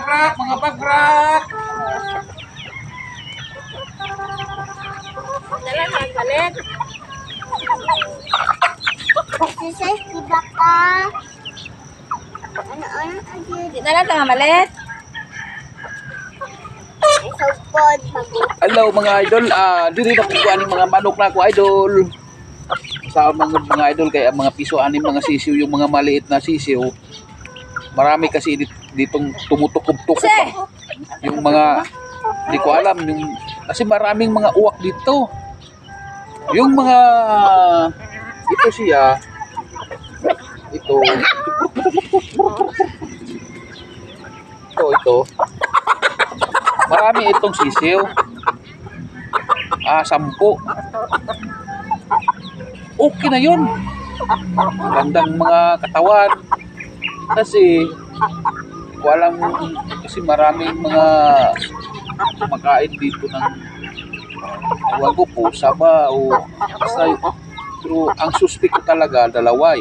bagrak, mga bagrak. Dala malit. Kasi diba ka? Ano aja? Dala tanga malit. Sopod. Hello mga idol, diri na kuha ng mga manok na ako idol. Sa mga idol kaya mga piso anim mga sisiw, yung mga maliit na sisiw. Marami kasi ditong tumutukob-tukob. Yung mga hindi ko alam yung kasi maraming mga uwak dito. Yung mga ito siya ito marami itong sisiw. 10. Okay na yun. Gandang mga katawan. Kasi walang kasi maraming mga kumakain dito ng ewan ko pusa ba o basta pero ang suspect ko talaga dalawa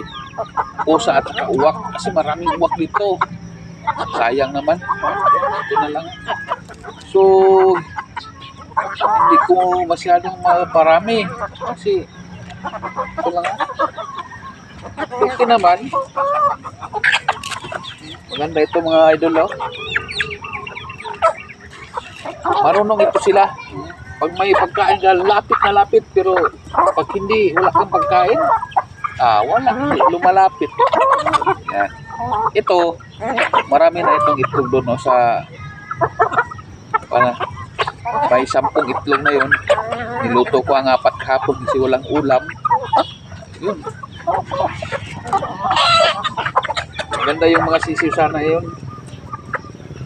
pusa at saka uwak kasi maraming uwak dito. Sayang naman. Ito na lang. So hindi ko masyadong maparami kasi ito lang. Okay naman. Maganda ito mga idol, oh. Marunong ito sila. Pag may pagkain ka, lapit na lapit. Pero pag hindi, wala kang pagkain, wala. Lumalapit. Yan. Ito, marami na itong itlog doon, no, sa may 10 itlog na yun. Niluto ko ang 4 hapon kasi walang ulam. Yun. Maganda yung mga sisiw sana yun.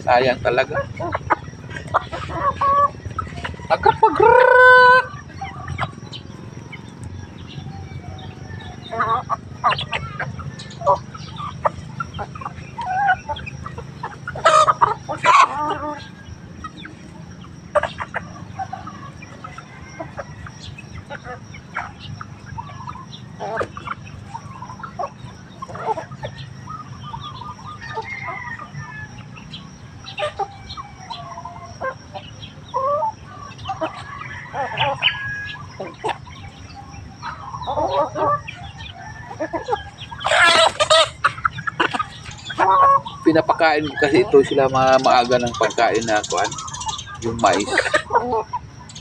Sayang talaga. Agapagrak! Pinapakain ko kasi ito sila maaga ng pagkain na kuan, yung mais.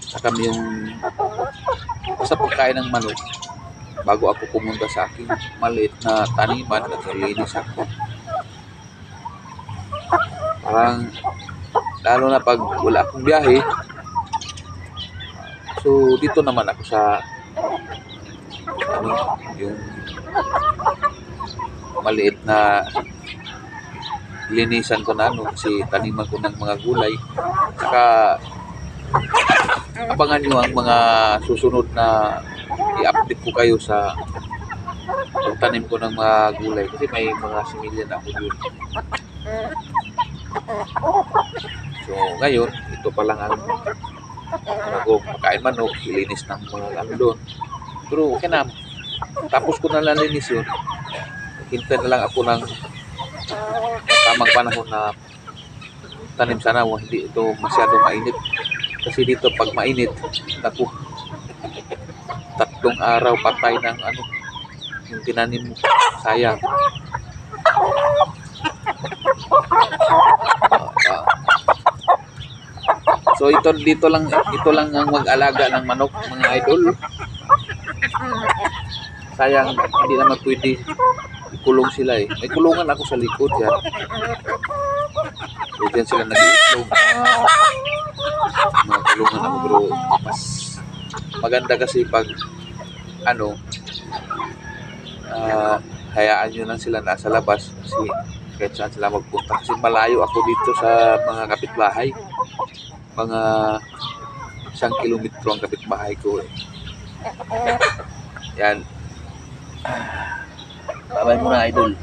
Saka yung sa pagkain ng manok bago ako pumunta sa aking maliit na taniman at nalinis ako. Parang lalo na pag wala akong biyahe. So dito naman ako sa yung maliit na linisan ko na kasi taniman ko ng mga gulay. Saka abangan nyo ang mga susunod na i-update ko kayo sa pagtanim ko ng mga gulay kasi may mga similya na ako yun. So ngayon ito pa lang ang ako pagkain manok, ilinis ng mga doon. Pero okay na, tapos ko na nalinis yun. Hintay na lang ako ng tamang panahon na tanim sana hindi ito masyado mainit kasi dito pag mainit naku 3 araw patay ng yung tinanim mo, sayang. So ito lang ang mag-alaga ng manok mga idol. Sayang hindi naman pwede kulong sila eh. May kulungan ako sa likod yan. So dyan sila nag-iitlog. Mga kulungan ako bro. Mas maganda kasi pag hayaan nyo lang sila nasa labas kasi kahit saan sila magpunta. Kasi malayo ako dito sa mga kapitbahay. Mga 1 kilometro ang kapitbahay ko eh. Yan. Babay muna idol.